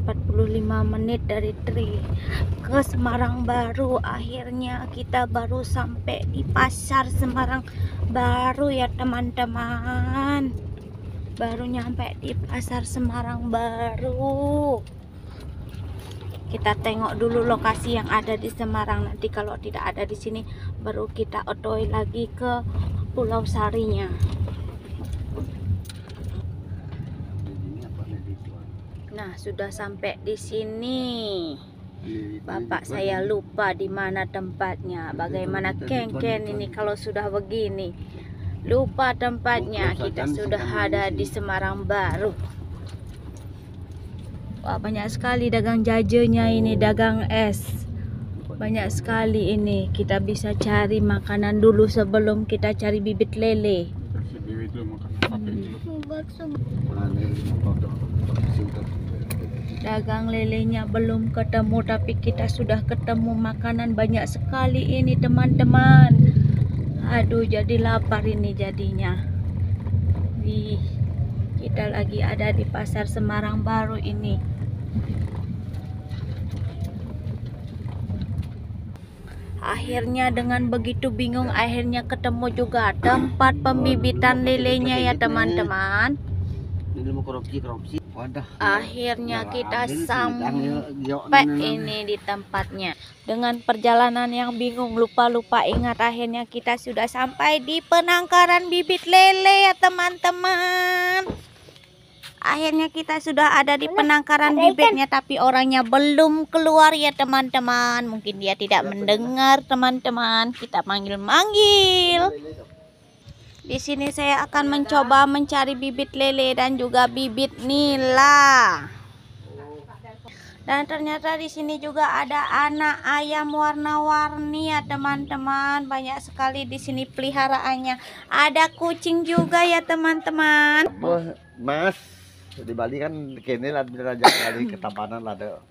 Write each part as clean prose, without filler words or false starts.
45 menit dari Tri ke Semarang Baru. Akhirnya kita baru sampai di pasar Semarang Baru ya teman-teman. Baru nyampe di pasar Semarang Baru. Kita tengok dulu lokasi yang ada di Semarang. Nanti kalau tidak ada di sini baru kita otoi lagi ke Pulau Sarinya. Nah, sudah sampai di sini. Bapak saya lupa di mana tempatnya. Bagaimana Ken ini kalau sudah begini. Lupa tempatnya. Kita sudah ada di Semarang Baru. Wah, banyak sekali dagang jajanya ini, dagang es. Banyak sekali ini. Kita bisa cari makanan dulu sebelum kita cari bibit lele. Dagang lelenya belum ketemu, tapi kita sudah ketemu makanan banyak sekali ini teman-teman. Aduh, jadi lapar ini jadinya. Kita lagi ada di pasar Semarang Baru ini. Akhirnya dengan begitu bingung, akhirnya ketemu juga tempat pembibitan lelenya ya teman-teman. Akhirnya kita sampai ini di tempatnya. Dengan perjalanan yang bingung, lupa ingat, akhirnya kita sudah sampai di penangkaran bibit lele ya teman-teman. Akhirnya kita sudah ada di penangkaran bibitnya, tapi orangnya belum keluar ya teman-teman. Mungkin dia tidak mendengar teman-teman. Kita manggil-manggil. Di sini saya akan mencoba mencari bibit lele dan juga bibit nila. Dan ternyata di sini juga ada anak ayam warna-warni ya teman-teman. Banyak sekali di sini peliharaannya. Ada kucing juga ya teman-teman. Mas, di Bali kan kini lah dari ketampanan ada.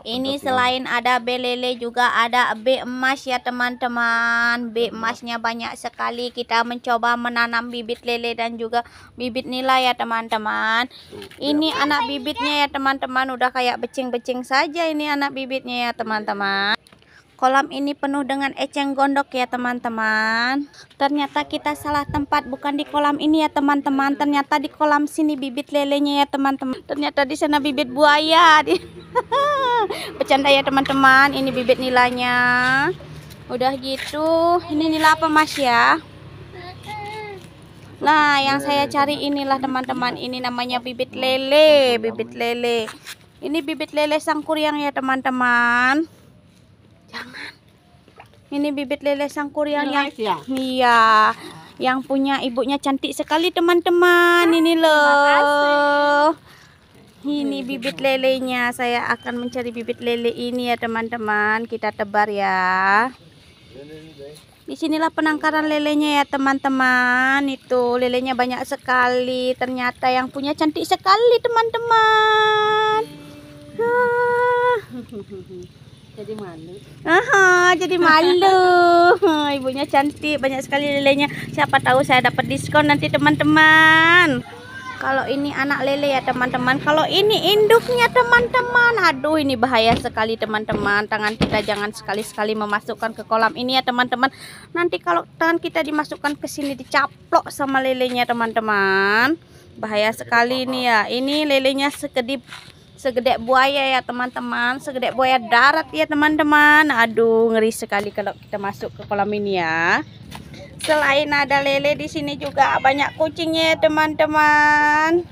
Ini selain ada B lele juga ada B emas ya teman-teman. B emasnya banyak sekali. Kita mencoba menanam bibit lele dan juga bibit nila ya teman-teman. Ini anak bibitnya ya teman-teman. Udah kayak becing-becing saja ini anak bibitnya ya teman-teman. Kolam ini penuh dengan eceng gondok ya teman-teman. Ternyata kita salah tempat, bukan di kolam ini ya teman-teman. Ternyata di kolam sini bibit lelenya ya teman-teman. Ternyata di sana bibit buaya. Bercanda ya teman-teman. Ini bibit nilanya. Udah gitu. Ini nila apa mas ya? Nah, yang saya cari inilah teman-teman. Ini namanya bibit lele. Bibit lele. Ini bibit lele sangkuriang ya teman-teman. Jangan. Ini bibit lele sangkuriang yang iya, yang punya ibunya cantik sekali teman-teman. Ini loh. Ini bibit lelenya. Saya akan mencari bibit lele ini ya teman-teman. Kita tebar ya. Disinilah penangkaran lelenya ya teman-teman. Itu lelenya banyak sekali. Ternyata yang punya cantik sekali teman-teman. Jadi malu. Jadi malu. Ibunya cantik, banyak sekali lelenya. Siapa tahu saya dapat diskon nanti teman-teman. Kalau ini anak lele ya teman-teman. Kalau ini induknya teman-teman. Aduh, ini bahaya sekali teman-teman. Tangan kita jangan sekali-sekali memasukkan ke kolam ini ya teman-teman. Nanti kalau tangan kita dimasukkan ke sini dicaplok sama lelenya teman-teman. Bahaya sekali ini ya. Ini lelenya segede buaya ya teman-teman, segede buaya darat ya teman-teman. Aduh, ngeri sekali kalau kita masuk ke kolam ini ya. Selain ada lele, di sini juga banyak kucingnya ya teman-teman.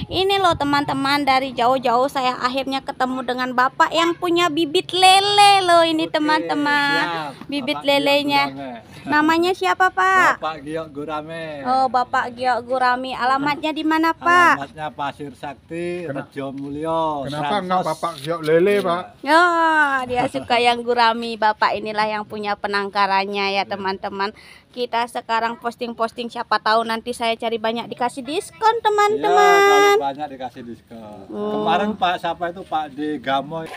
Ini loh teman-teman, dari jauh-jauh saya akhirnya ketemu dengan bapak yang punya bibit lele loh ini teman-teman. Bibit lelenya. Namanya siapa Pak? Bapak Giok Gurame. Oh, Bapak Giok Gurami. Alamatnya di mana Pak? Alamatnya Pasir Sakti, Rejo Mulyo. Kenapa enggak Bapak Giok lele Pak? Oh, dia suka yang gurami. Bapak inilah yang punya penangkarannya ya teman-teman. Kita sekarang posting-posting, siapa tahu nanti saya cari banyak dikasih diskon teman-teman. Iya, banyak dikasih diskon. Kemarin Pak siapa itu Pak di Gamoy.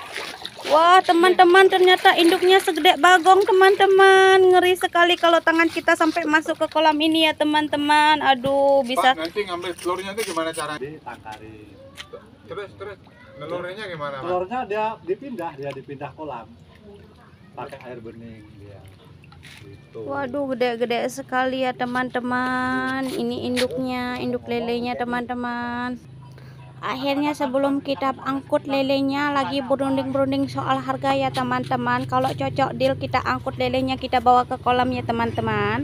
Wah teman-teman, ternyata induknya segede bagong teman-teman. Ngeri sekali kalau tangan kita sampai masuk ke kolam ini ya teman-teman. Aduh, bisa. Pak, nanti ngambil telurnya itu gimana caranya? Ditangkari. Terus nelurnya gimana, Pak? Telurnya dia dipindah kolam. Pakai air bening dia. Gitu. Waduh, gede-gede sekali ya teman-teman. Ini induknya, induk lelenya teman-teman. Akhirnya sebelum kita angkut lelenya, lagi berunding-berunding soal harga ya teman-teman. Kalau cocok deal kita angkut lelenya, kita bawa ke kolam ya teman-teman.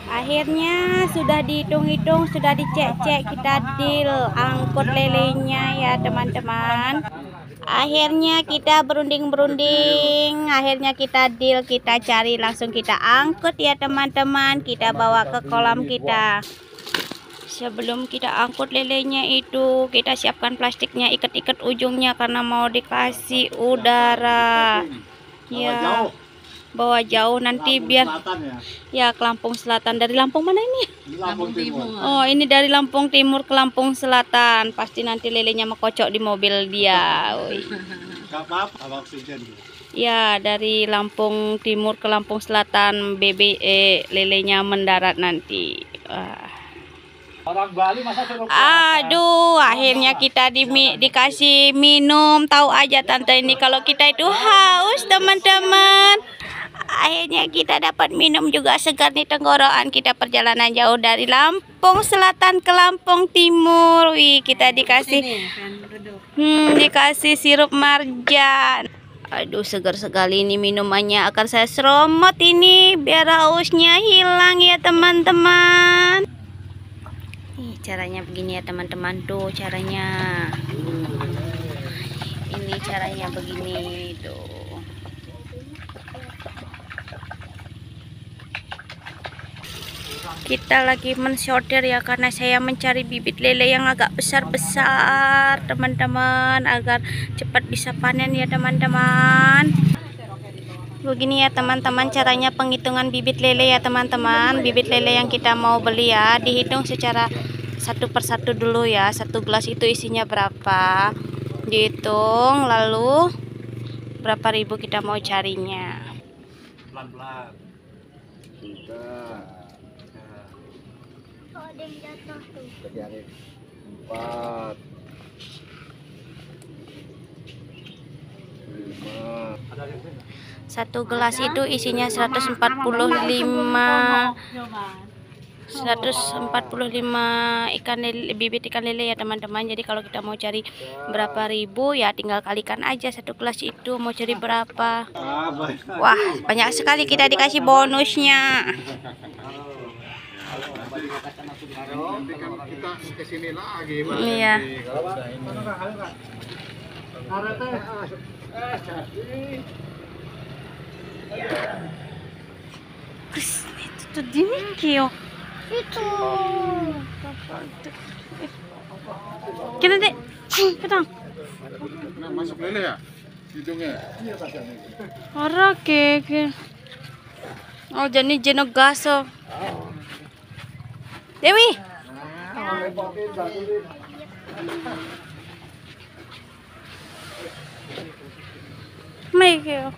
Akhirnya sudah dihitung-hitung, sudah dicek-cek, kita deal angkut lelenya ya teman-teman. Akhirnya kita berunding-berunding, akhirnya kita deal, kita cari, langsung kita angkut ya teman-teman. Kita bawa ke kolam kita. Sebelum kita angkut lelenya itu, kita siapkan plastiknya, ikat-ikat ujungnya karena mau dikasih udara. Ya, bawa jauh nanti biar ya ke Lampung Selatan. Dari Lampung mana ini? Lampung Timur. Oh, ini dari Lampung Timur ke Lampung Selatan. Pasti nanti lelenya mengkocok di mobil dia. Gak apa-apa, oksigen. Ya, dari Lampung Timur ke Lampung Selatan, lelenya mendarat nanti. Orang Bali masa suruh Aduh, akhirnya kita dikasih minum. Tahu aja tante ini kalau kita itu haus teman-teman. Akhirnya kita dapat minum juga segar di tenggorokan. Kita perjalanan jauh dari Lampung Selatan ke Lampung Timur. Wih, kita dikasih dikasih sirup marjan. Aduh, segar sekali ini minumannya. Akan saya seromot ini biar hausnya hilang ya teman-teman. Nih, caranya begini ya teman-teman, tuh caranya. Ini caranya begini tuh. Kita lagi mensortir ya, karena saya mencari bibit lele yang agak besar-besar teman-teman, agar cepat bisa panen ya teman-teman. Begini ya teman-teman caranya penghitungan bibit lele ya teman-teman. Bibit lele yang kita mau beli ya dihitung secara satu persatu dulu ya. Satu gelas itu isinya berapa, dihitung, lalu berapa ribu kita mau carinya. pelan-pelan. 4 Satu gelas itu isinya 145 ikan lele, bibit ikan lele ya teman-teman. Jadi kalau kita mau cari berapa ribu ya tinggal kalikan aja satu gelas itu mau cari berapa. Wah, banyak sekali kita dikasih bonusnya. Nanti kan kita kesini lagi. Iya. Itu tuh dimikio. Itu. Kena dek. Ketang. Nah, masuk lele ya? Hidungnya. Ora ke. Oh, jadi jenog gaso. Dewi. Mai keo.